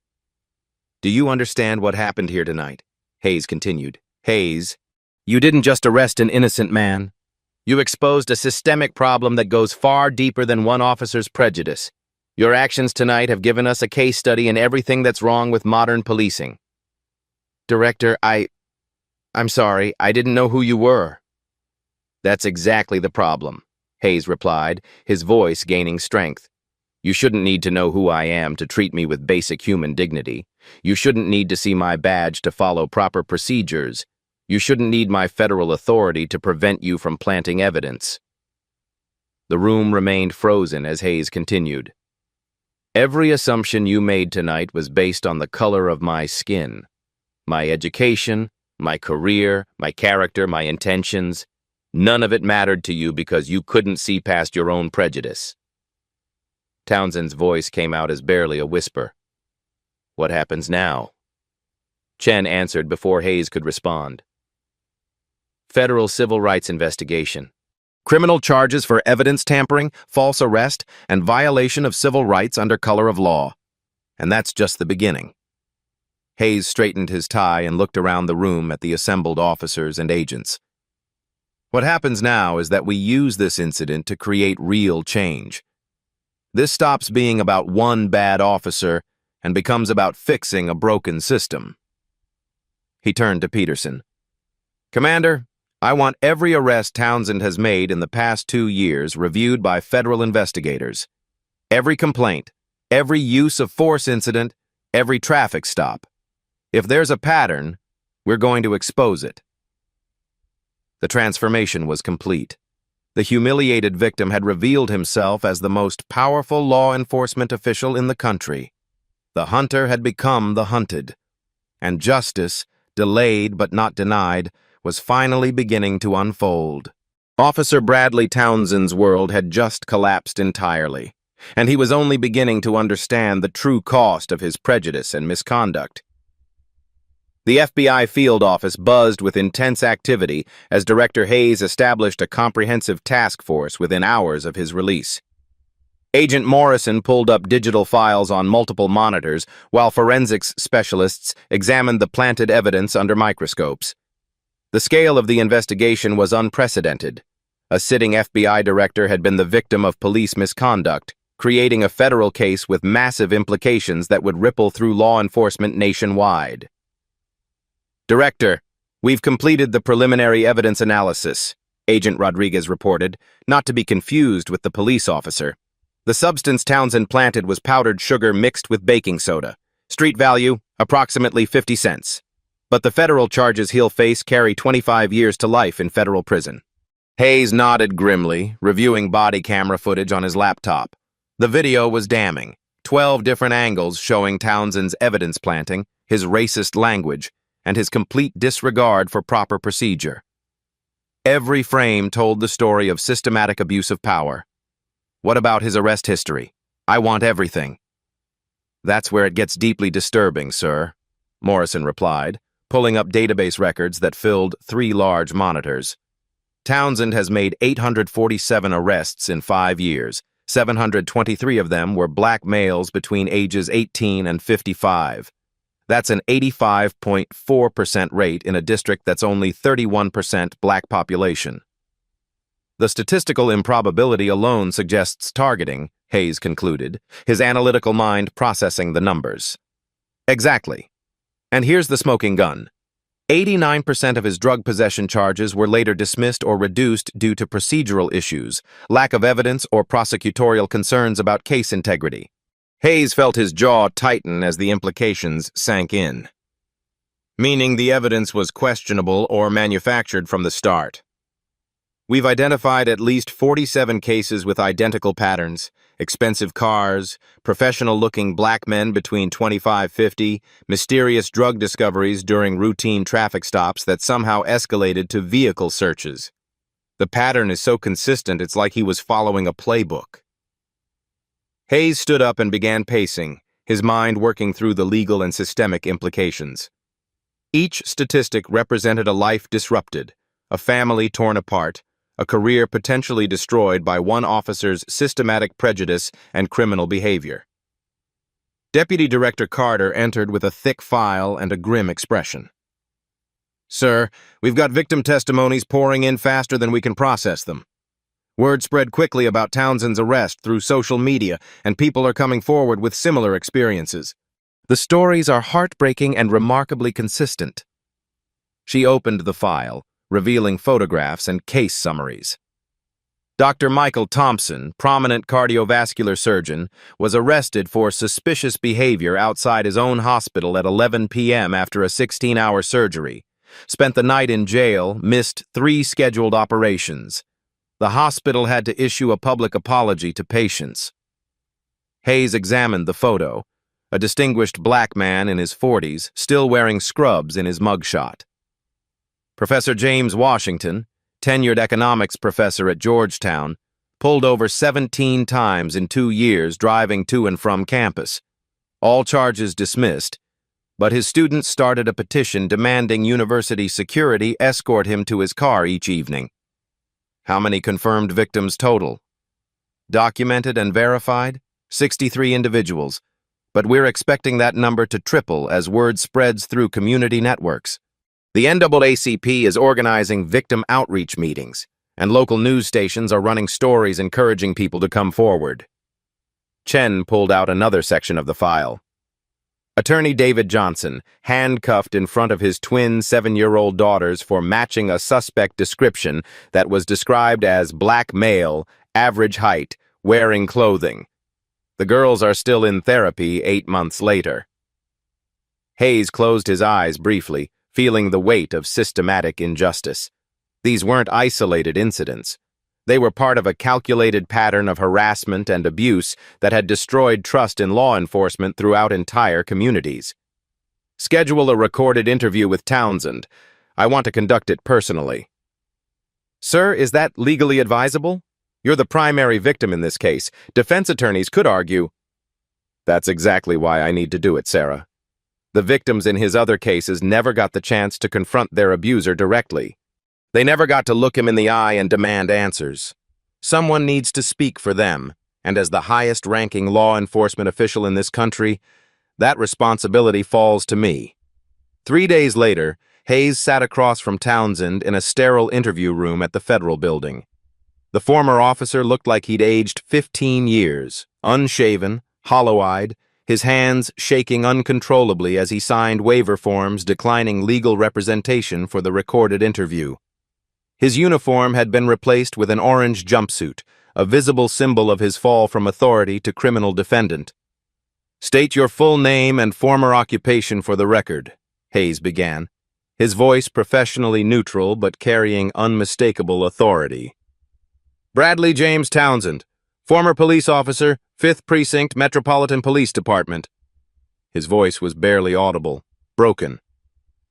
"Do you understand what happened here tonight?" Hayes continued. "Hayes, you didn't just arrest an innocent man. You exposed a systemic problem that goes far deeper than one officer's prejudice. Your actions tonight have given us a case study in everything that's wrong with modern policing." "Director, I'm sorry, I didn't know who you were." "That's exactly the problem," Hayes replied, his voice gaining strength. "You shouldn't need to know who I am to treat me with basic human dignity. You shouldn't need to see my badge to follow proper procedures. You shouldn't need my federal authority to prevent you from planting evidence." The room remained frozen as Hayes continued. "Every assumption you made tonight was based on the color of my skin. My education, my career, my character, my intentions. None of it mattered to you because you couldn't see past your own prejudice." Townsend's voice came out as barely a whisper. "What happens now?" Chen answered before Hayes could respond. "Federal civil rights investigation. Criminal charges for evidence tampering, false arrest, and violation of civil rights under color of law. And that's just the beginning." Hayes straightened his tie and looked around the room at the assembled officers and agents. "What happens now is that we use this incident to create real change. This stops being about one bad officer and becomes about fixing a broken system." He turned to Peterson. "Commander, I want every arrest Townsend has made in the past 2 years reviewed by federal investigators. Every complaint, every use of force incident, every traffic stop. If there's a pattern, we're going to expose it. The transformation was complete. The humiliated victim had revealed himself as the most powerful law enforcement official in the country. The hunter had become the hunted. And justice, delayed but not denied, was finally beginning to unfold. Officer Bradley Townsend's world had just collapsed entirely, and he was only beginning to understand the true cost of his prejudice and misconduct. The FBI field office buzzed with intense activity as Director Hayes established a comprehensive task force within hours of his release. Agent Morrison pulled up digital files on multiple monitors while forensics specialists examined the planted evidence under microscopes. The scale of the investigation was unprecedented. A sitting FBI director had been the victim of police misconduct, creating a federal case with massive implications that would ripple through law enforcement nationwide. Director, we've completed the preliminary evidence analysis, Agent Rodriguez reported, not to be confused with the police officer. The substance Townsend planted was powdered sugar mixed with baking soda. Street value, approximately 50 cents. But the federal charges he'll face carry 25 years to life in federal prison. Hayes nodded grimly, reviewing body camera footage on his laptop. The video was damning. 12 different angles showing Townsend's evidence planting, his racist language, and his complete disregard for proper procedure. Every frame told the story of systematic abuse of power. What about his arrest history? I want everything. That's where it gets deeply disturbing, sir, Morrison replied, pulling up database records that filled 3 large monitors. Townsend has made 847 arrests in 5 years. 723 of them were black males between ages 18 and 55. That's an 85.4% rate in a district that's only 31% black population. The statistical improbability alone suggests targeting, Hayes concluded, his analytical mind processing the numbers. Exactly. And here's the smoking gun. 89% of his drug possession charges were later dismissed or reduced due to procedural issues, lack of evidence, or prosecutorial concerns about case integrity. Hayes felt his jaw tighten as the implications sank in. Meaning the evidence was questionable or manufactured from the start. We've identified at least 47 cases with identical patterns, expensive cars, professional-looking black men between 25-50, mysterious drug discoveries during routine traffic stops that somehow escalated to vehicle searches. The pattern is so consistent it's like he was following a playbook. Hayes stood up and began pacing, his mind working through the legal and systemic implications. Each statistic represented a life disrupted, a family torn apart, a career potentially destroyed by one officer's systematic prejudice and criminal behavior. Deputy Director Carter entered with a thick file and a grim expression. Sir, we've got victim testimonies pouring in faster than we can process them. Word spread quickly about Townsend's arrest through social media, and people are coming forward with similar experiences. The stories are heartbreaking and remarkably consistent. She opened the file, revealing photographs and case summaries. Dr. Michael Thompson, prominent cardiovascular surgeon, was arrested for suspicious behavior outside his own hospital at 11 p.m. after a 16-hour surgery. Spent the night in jail, missed 3 scheduled operations. The hospital had to issue a public apology to patients. Hayes examined the photo, a distinguished black man in his 40s, still wearing scrubs in his mugshot. Professor James Washington, tenured economics professor at Georgetown, pulled over 17 times in 2 years driving to and from campus. All charges dismissed, but his students started a petition demanding university security escort him to his car each evening. How many confirmed victims total? Documented and verified? 63 individuals, but we're expecting that number to triple as word spreads through community networks. The NAACP is organizing victim outreach meetings, and local news stations are running stories encouraging people to come forward. Chen pulled out another section of the file. Attorney David Johnson, handcuffed in front of his twin 7-year-old daughters for matching a suspect description that was described as black male, average height, wearing clothing. The girls are still in therapy 8 months later. Hayes closed his eyes briefly, feeling the weight of systematic injustice. These weren't isolated incidents. They were part of a calculated pattern of harassment and abuse that had destroyed trust in law enforcement throughout entire communities. Schedule a recorded interview with Townsend. I want to conduct it personally. Sir, is that legally advisable? You're the primary victim in this case. Defense attorneys could argue. That's exactly why I need to do it, Sarah. The victims in his other cases never got the chance to confront their abuser directly. They never got to look him in the eye and demand answers. Someone needs to speak for them, and as the highest-ranking law enforcement official in this country, that responsibility falls to me. 3 days later, Hayes sat across from Townsend in a sterile interview room at the federal building. The former officer looked like he'd aged 15 years, unshaven, hollow-eyed, his hands shaking uncontrollably as he signed waiver forms declining legal representation for the recorded interview. His uniform had been replaced with an orange jumpsuit, a visible symbol of his fall from authority to criminal defendant. State your full name and former occupation for the record, Hayes began, his voice professionally neutral but carrying unmistakable authority. Bradley James Townsend, former police officer, 5th Precinct, Metropolitan Police Department. His voice was barely audible, broken.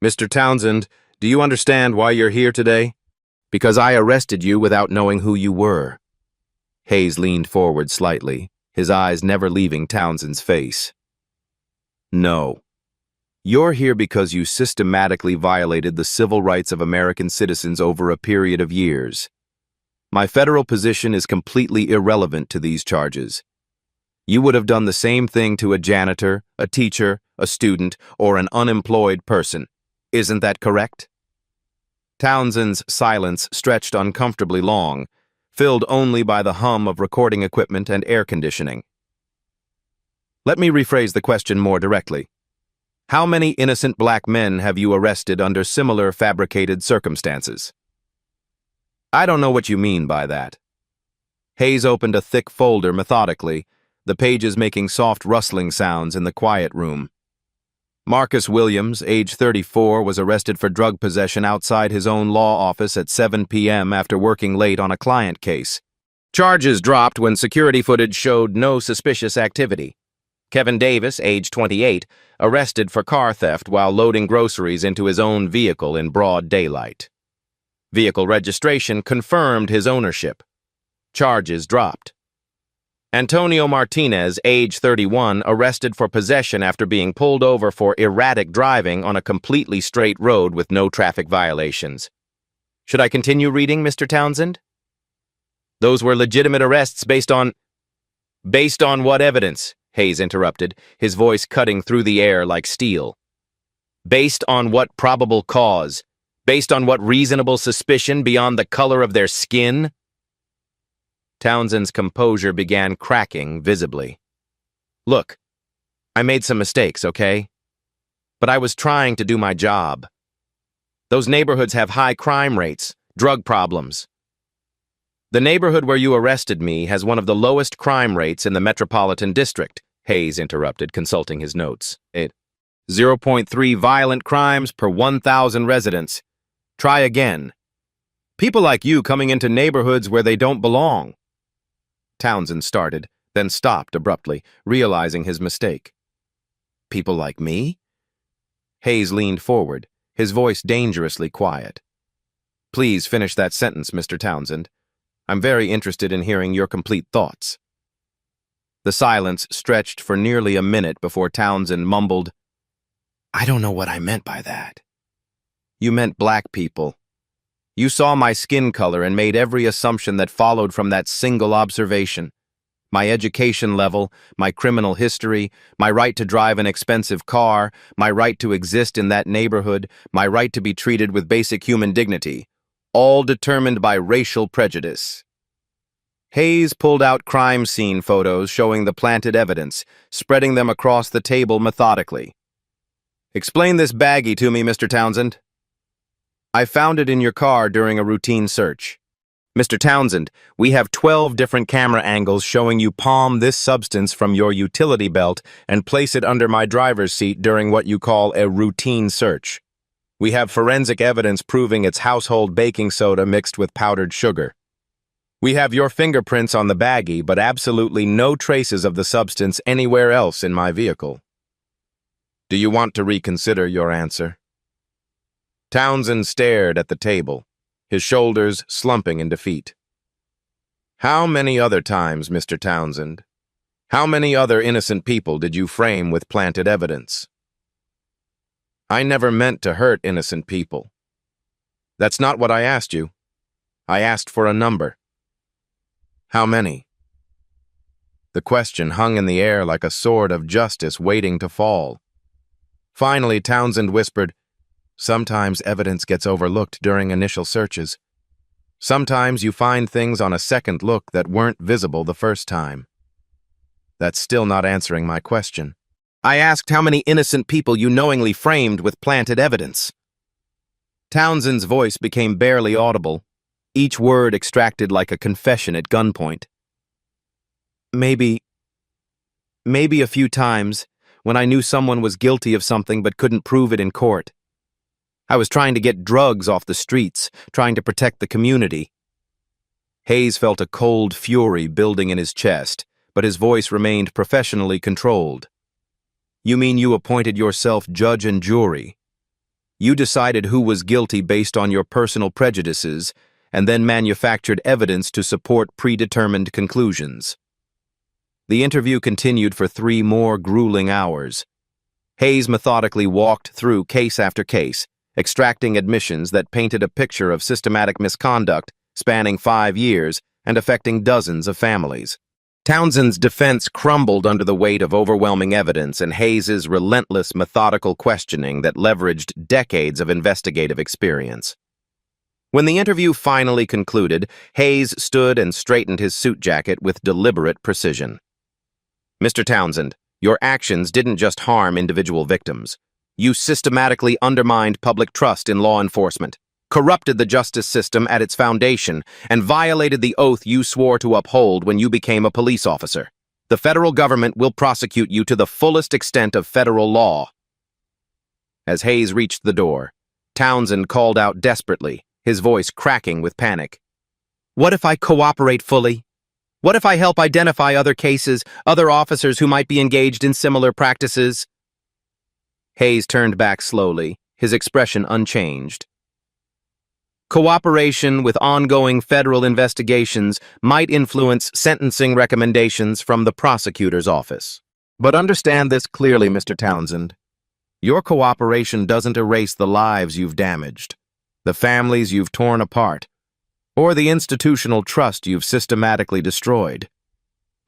Mr. Townsend, do you understand why you're here today? Because I arrested you without knowing who you were. Hayes leaned forward slightly, his eyes never leaving Townsend's face. No. You're here because you systematically violated the civil rights of American citizens over a period of years. My federal position is completely irrelevant to these charges. You would have done the same thing to a janitor, a teacher, a student, or an unemployed person. Isn't that correct? Townsend's silence stretched uncomfortably long, filled only by the hum of recording equipment and air conditioning. Let me rephrase the question more directly. How many innocent black men have you arrested under similar fabricated circumstances? I don't know what you mean by that. Hayes opened a thick folder methodically, the pages making soft rustling sounds in the quiet room. Marcus Williams, age 34, was arrested for drug possession outside his own law office at 7 p.m. after working late on a client case. Charges dropped when security footage showed no suspicious activity. Kevin Davis, age 28, arrested for car theft while loading groceries into his own vehicle in broad daylight. Vehicle registration confirmed his ownership. Charges dropped. Antonio Martinez, age 31, arrested for possession after being pulled over for erratic driving on a completely straight road with no traffic violations. Should I continue reading, Mr. Townsend? Those were legitimate arrests based on what evidence? Hayes interrupted, his voice cutting through the air like steel. Based on what probable cause? Based on what reasonable suspicion beyond the color of their skin? Townsend's composure began cracking visibly. Look, I made some mistakes, okay? But I was trying to do my job. Those neighborhoods have high crime rates, drug problems. The neighborhood where you arrested me has one of the lowest crime rates in the Metropolitan District, Hayes interrupted, consulting his notes. 0.3 violent crimes per 1,000 residents. Try again. People like you coming into neighborhoods where they don't belong. Townsend started, then stopped abruptly, realizing his mistake. People like me? Hayes leaned forward, his voice dangerously quiet. Please finish that sentence, Mr. Townsend. I'm very interested in hearing your complete thoughts. The silence stretched for nearly a minute before Townsend mumbled, I don't know what I meant by that. You meant black people. You saw my skin color and made every assumption that followed from that single observation. My education level, my criminal history, my right to drive an expensive car, my right to exist in that neighborhood, my right to be treated with basic human dignity, all determined by racial prejudice. Hayes pulled out crime scene photos showing the planted evidence, spreading them across the table methodically. Explain this baggie to me, Mr. Townsend. I found it in your car during a routine search. Mr. Townsend, we have 12 different camera angles showing you palm this substance from your utility belt and place it under my driver's seat during what you call a routine search. We have forensic evidence proving it's household baking soda mixed with powdered sugar. We have your fingerprints on the baggie, but absolutely no traces of the substance anywhere else in my vehicle. Do you want to reconsider your answer? Townsend stared at the table, his shoulders slumping in defeat. How many other times, Mr. Townsend? How many other innocent people did you frame with planted evidence? I never meant to hurt innocent people. That's not what I asked you. I asked for a number. How many? The question hung in the air like a sword of justice waiting to fall. Finally, Townsend whispered, "Sometimes evidence gets overlooked during initial searches. Sometimes you find things on a second look that weren't visible the first time." That's still not answering my question. I asked how many innocent people you knowingly framed with planted evidence. Townsend's voice became barely audible, each word extracted like a confession at gunpoint. Maybe a few times, when I knew someone was guilty of something but couldn't prove it in court. I was trying to get drugs off the streets, trying to protect the community. Hayes felt a cold fury building in his chest, but his voice remained professionally controlled. You mean you appointed yourself judge and jury? You decided who was guilty based on your personal prejudices, and then manufactured evidence to support predetermined conclusions. The interview continued for 3 more grueling hours. Hayes methodically walked through case after case, extracting admissions that painted a picture of systematic misconduct spanning 5 years and affecting dozens of families. Townsend's defense crumbled under the weight of overwhelming evidence and Hayes's relentless, methodical questioning that leveraged decades of investigative experience. When the interview finally concluded, Hayes stood and straightened his suit jacket with deliberate precision. Mr. Townsend, your actions didn't just harm individual victims. You systematically undermined public trust in law enforcement, corrupted the justice system at its foundation, and violated the oath you swore to uphold when you became a police officer. The federal government will prosecute you to the fullest extent of federal law. As Hayes reached the door, Townsend called out desperately, his voice cracking with panic. What if I cooperate fully? What if I help identify other cases, other officers who might be engaged in similar practices? Hayes turned back slowly, his expression unchanged. Cooperation with ongoing federal investigations might influence sentencing recommendations from the prosecutor's office. But understand this clearly, Mr. Townsend. Your cooperation doesn't erase the lives you've damaged, the families you've torn apart, or the institutional trust you've systematically destroyed.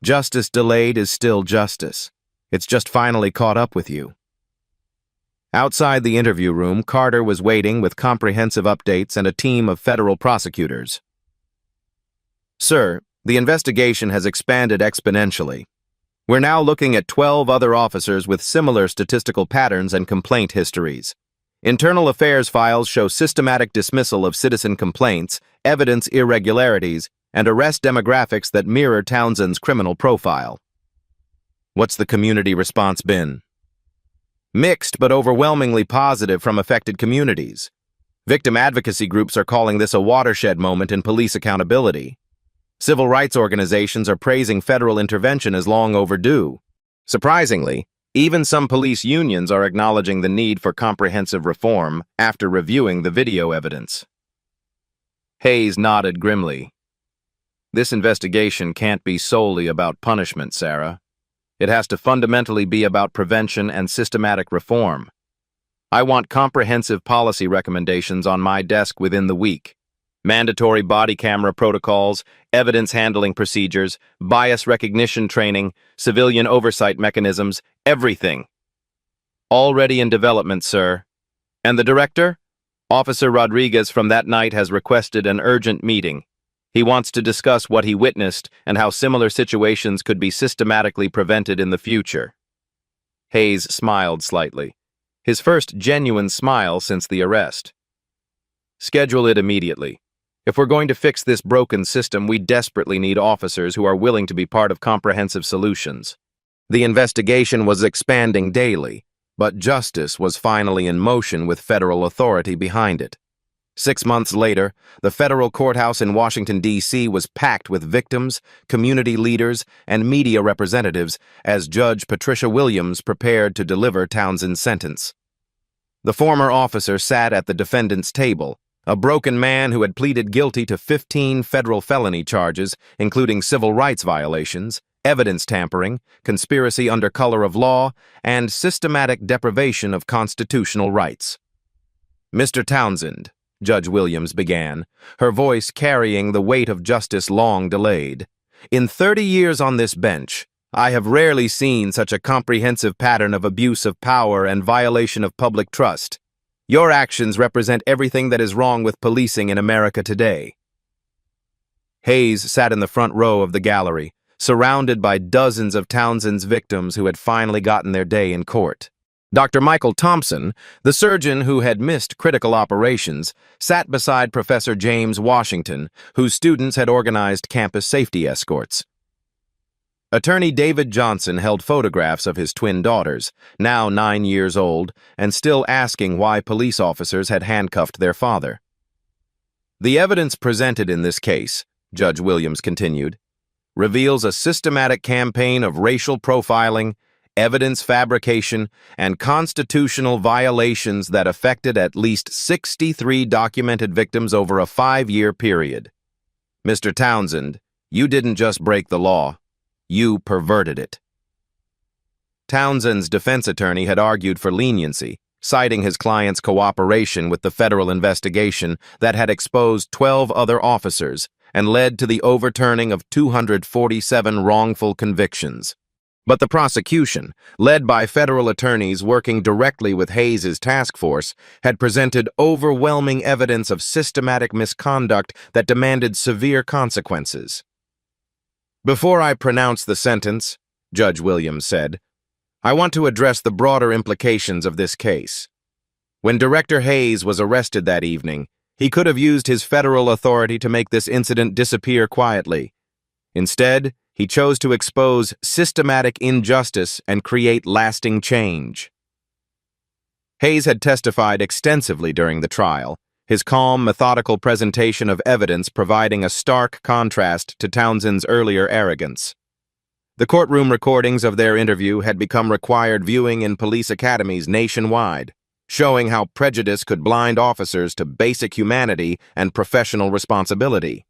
Justice delayed is still justice. It's just finally caught up with you. Outside the interview room, Carter was waiting with comprehensive updates and a team of federal prosecutors. Sir, the investigation has expanded exponentially. We're now looking at 12 other officers with similar statistical patterns and complaint histories. Internal affairs files show systematic dismissal of citizen complaints, evidence irregularities, and arrest demographics that mirror Townsend's criminal profile. What's the community response been? Mixed but overwhelmingly positive from affected communities. Victim advocacy groups are calling this a watershed moment in police accountability. Civil rights organizations are praising federal intervention as long overdue. Surprisingly, even some police unions are acknowledging the need for comprehensive reform after reviewing the video evidence. Hayes nodded grimly. This investigation can't be solely about punishment, Sarah. It has to fundamentally be about prevention and systematic reform. I want comprehensive policy recommendations on my desk within the week. Mandatory body camera protocols, evidence handling procedures, bias recognition training, civilian oversight mechanisms, everything. Already in development, sir. And the director? Officer Rodriguez from that night has requested an urgent meeting. He wants to discuss what he witnessed and how similar situations could be systematically prevented in the future. Hayes smiled slightly. his first genuine smile since the arrest. "Schedule it immediately. If we're going to fix this broken system, we desperately need officers who are willing to be part of comprehensive solutions." The investigation was expanding daily, but justice was finally in motion with federal authority behind it. 6 months later, the federal courthouse in Washington, D.C. was packed with victims, community leaders, and media representatives as Judge Patricia Williams prepared to deliver Townsend's sentence. The former officer sat at the defendant's table, a broken man who had pleaded guilty to 15 federal felony charges, including civil rights violations, evidence tampering, conspiracy under color of law, and systematic deprivation of constitutional rights. "Mr. Townsend," Judge Williams began, her voice carrying the weight of justice long delayed, "in 30 years on this bench, I have rarely seen such a comprehensive pattern of abuse of power and violation of public trust. Your actions represent everything that is wrong with policing in America today." Hayes sat in the front row of the gallery, surrounded by dozens of Townsend's victims who had finally gotten their day in court. Dr. Michael Thompson, the surgeon who had missed critical operations, sat beside Professor James Washington, whose students had organized campus safety escorts. Attorney David Johnson held photographs of his twin daughters, now 9 years old, and still asking why police officers had handcuffed their father. "The evidence presented in this case," Judge Williams continued, "reveals a systematic campaign of racial profiling, evidence fabrication, and constitutional violations that affected at least 63 documented victims over a 5-year period. Mr. Townsend, you didn't just break the law. You perverted it." Townsend's defense attorney had argued for leniency, citing his client's cooperation with the federal investigation that had exposed 12 other officers and led to the overturning of 247 wrongful convictions. But the prosecution, led by federal attorneys working directly with Hayes's task force, had presented overwhelming evidence of systematic misconduct that demanded severe consequences. "Before I pronounce the sentence," Judge Williams said, "I want to address the broader implications of this case. When Director Hayes was arrested that evening, he could have used his federal authority to make this incident disappear quietly. Instead, he chose to expose systematic injustice and create lasting change." Hayes had testified extensively during the trial, his calm, methodical presentation of evidence providing a stark contrast to Townsend's earlier arrogance. The courtroom recordings of their interview had become required viewing in police academies nationwide, showing how prejudice could blind officers to basic humanity and professional responsibility.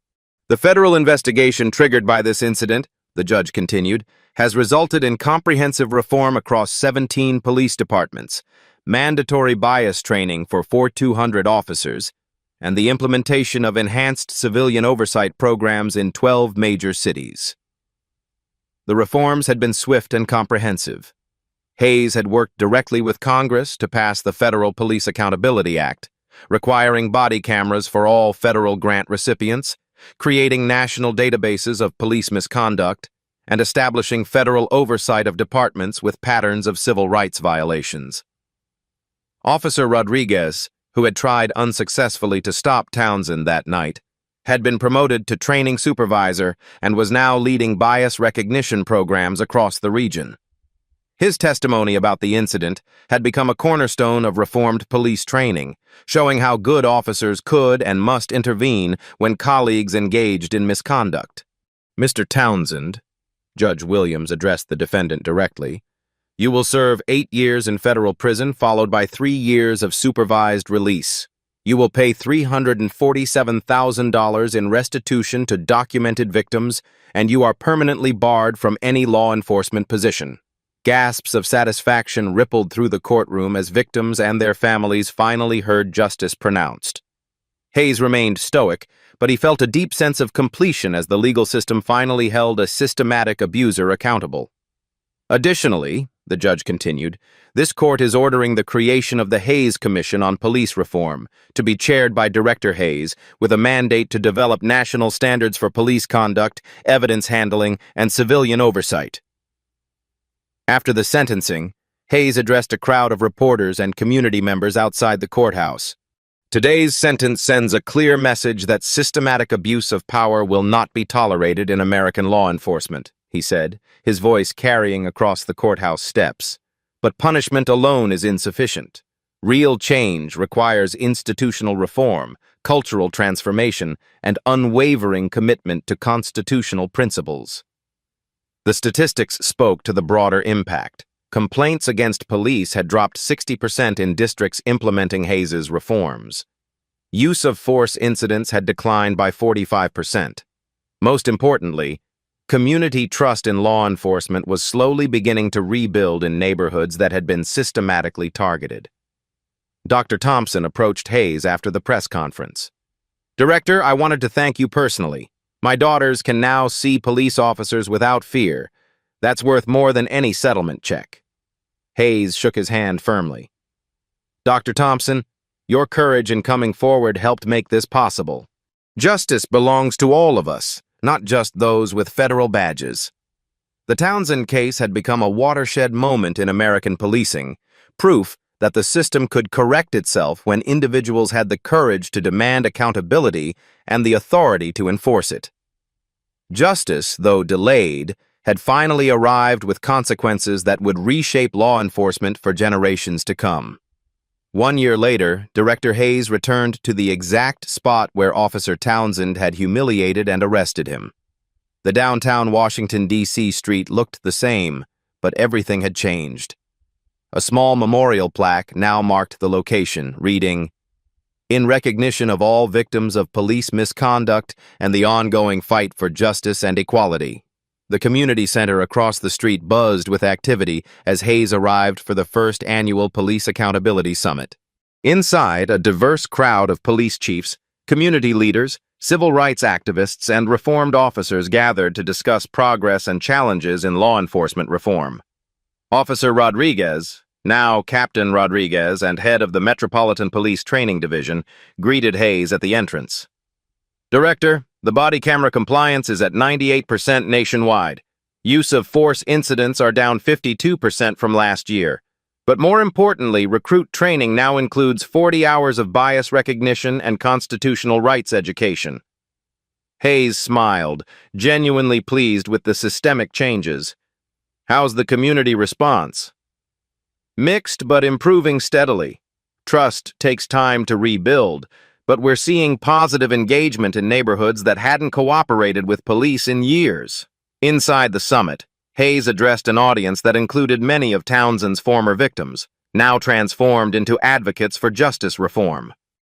"The federal investigation triggered by this incident," the judge continued, "has resulted in comprehensive reform across 17 police departments, mandatory bias training for 4,200 officers, and the implementation of enhanced civilian oversight programs in 12 major cities." The reforms had been swift and comprehensive. Hayes had worked directly with Congress to pass the Federal Police Accountability Act, requiring body cameras for all federal grant recipients, creating national databases of police misconduct, and establishing federal oversight of departments with patterns of civil rights violations. Officer Rodriguez, who had tried unsuccessfully to stop Townsend that night, had been promoted to training supervisor and was now leading bias recognition programs across the region. His testimony about the incident had become a cornerstone of reformed police training, showing how good officers could and must intervene when colleagues engaged in misconduct. "Mr. Townsend," Judge Williams addressed the defendant directly, "you will serve 8 years in federal prison followed by 3 years of supervised release. You will pay $347,000 in restitution to documented victims, and you are permanently barred from any law enforcement position." Gasps of satisfaction rippled through the courtroom as victims and their families finally heard justice pronounced. Hayes remained stoic, but he felt a deep sense of completion as the legal system finally held a systematic abuser accountable. "Additionally," the judge continued, "this court is ordering the creation of the Hayes Commission on Police Reform, to be chaired by Director Hayes, with a mandate to develop national standards for police conduct, evidence handling, and civilian oversight." After the sentencing, Hayes addressed a crowd of reporters and community members outside the courthouse. Today's sentence sends a clear message that systematic abuse of power will not be tolerated in American law enforcement, he said, his voice carrying across the courthouse steps. But punishment alone is insufficient. Real change requires institutional reform, cultural transformation, and unwavering commitment to constitutional principles. The statistics spoke to the broader impact. Complaints against police had dropped 60% in districts implementing Hayes's reforms. Use of force incidents had declined by 45%. Most importantly, community trust in law enforcement was slowly beginning to rebuild in neighborhoods that had been systematically targeted. Dr. Thompson approached Hayes after the press conference. "Director, I wanted to thank you personally. My daughters can now see police officers without fear. That's worth more than any settlement check." Hayes shook his hand firmly. "Dr. Thompson, your courage in coming forward helped make this possible. Justice belongs to all of us, not just those with federal badges." The Townsend case had become a watershed moment in American policing, proof that the system could correct itself when individuals had the courage to demand accountability and the authority to enforce it. Justice, though delayed, had finally arrived with consequences that would reshape law enforcement for generations to come. 1 year later, Director Hayes returned to the exact spot where Officer Townsend had humiliated and arrested him. The downtown Washington, D.C. street looked the same, but everything had changed. A small memorial plaque now marked the location, reading, "In recognition of all victims of police misconduct and the ongoing fight for justice and equality." The community center across the street buzzed with activity as Hayes arrived for the first annual Police Accountability Summit. Inside, a diverse crowd of police chiefs, community leaders, civil rights activists, and reformed officers gathered to discuss progress and challenges in law enforcement reform. Officer Rodriguez, now Captain Rodriguez and head of the Metropolitan Police Training Division, greeted Hayes at the entrance. "Director, the body camera compliance is at 98% nationwide. Use of force incidents are down 52% from last year. But more importantly, recruit training now includes 40 hours of bias recognition and constitutional rights education." Hayes smiled, genuinely pleased with the systemic changes. "How's the community response?" "Mixed but improving steadily. Trust takes time to rebuild, but we're seeing positive engagement in neighborhoods that hadn't cooperated with police in years." Inside the summit, Hayes addressed an audience that included many of Townsend's former victims, now transformed into advocates for justice reform.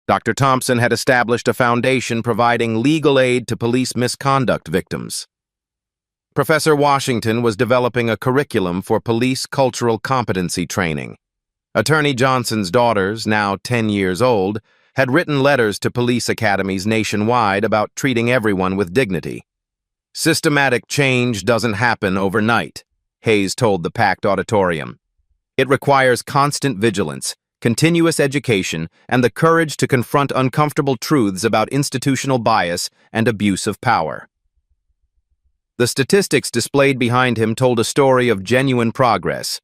Dr. Thompson had established a foundation providing legal aid to police misconduct victims. Professor Washington was developing a curriculum for police cultural competency training. Attorney Johnson's daughters, now 10 years old, had written letters to police academies nationwide about treating everyone with dignity. "Systematic change doesn't happen overnight," Hayes told the packed auditorium. "It requires constant vigilance, continuous education, and the courage to confront uncomfortable truths about institutional bias and abuse of power." The statistics displayed behind him told a story of genuine progress.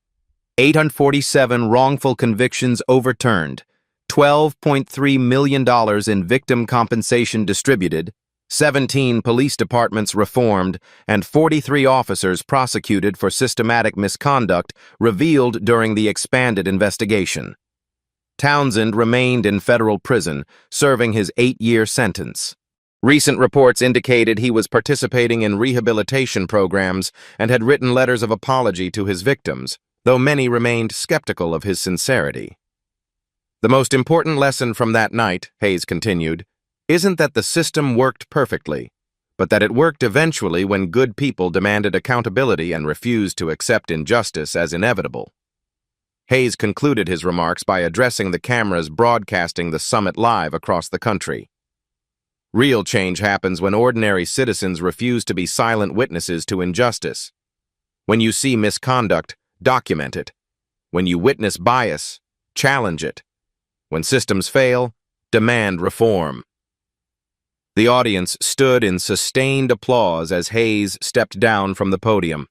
847 wrongful convictions overturned, $12.3 million in victim compensation distributed, 17 police departments reformed, and 43 officers prosecuted for systematic misconduct revealed during the expanded investigation. Townsend remained in federal prison, serving his 8-year sentence. Recent reports indicated he was participating in rehabilitation programs and had written letters of apology to his victims, though many remained skeptical of his sincerity. "The most important lesson from that night," Hayes continued, "isn't that the system worked perfectly, but that it worked eventually when good people demanded accountability and refused to accept injustice as inevitable." Hayes concluded his remarks by addressing the cameras broadcasting the summit live across the country. "Real change happens when ordinary citizens refuse to be silent witnesses to injustice. When you see misconduct, document it. When you witness bias, challenge it. When systems fail, demand reform." The audience stood in sustained applause as Hayes stepped down from the podium.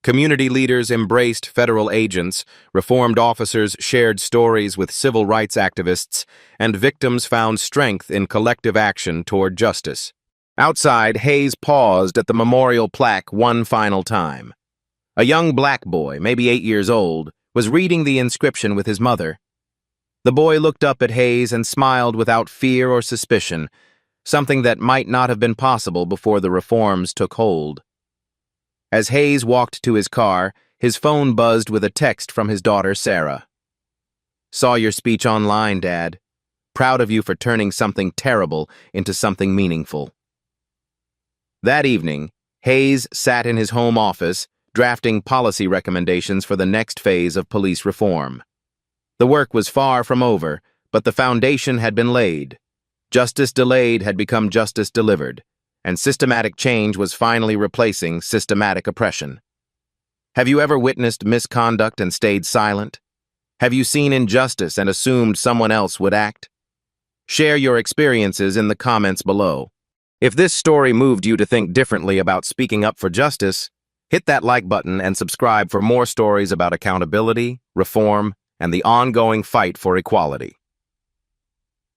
Community leaders embraced federal agents, reformed officers shared stories with civil rights activists, and victims found strength in collective action toward justice. Outside, Hayes paused at the memorial plaque one final time. A young black boy, maybe 8 years old, was reading the inscription with his mother. The boy looked up at Hayes and smiled without fear or suspicion, something that might not have been possible before the reforms took hold. As Hayes walked to his car, his phone buzzed with a text from his daughter, Sarah. "Saw your speech online, Dad. Proud of you for turning something terrible into something meaningful." That evening, Hayes sat in his home office, drafting policy recommendations for the next phase of police reform. The work was far from over, but the foundation had been laid. Justice delayed had become justice delivered, and systematic change was finally replacing systematic oppression. Have you ever witnessed misconduct and stayed silent? Have you seen injustice and assumed someone else would act? Share your experiences in the comments below. If this story moved you to think differently about speaking up for justice, hit that like button and subscribe for more stories about accountability, reform, and the ongoing fight for equality.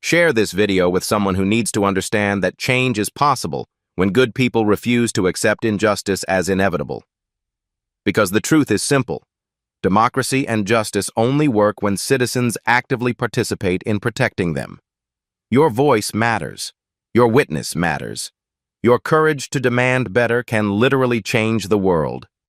Share this video with someone who needs to understand that change is possible when good people refuse to accept injustice as inevitable. Because the truth is simple. Democracy and justice only work when citizens actively participate in protecting them. Your voice matters. Your witness matters. Your courage to demand better can literally change the world.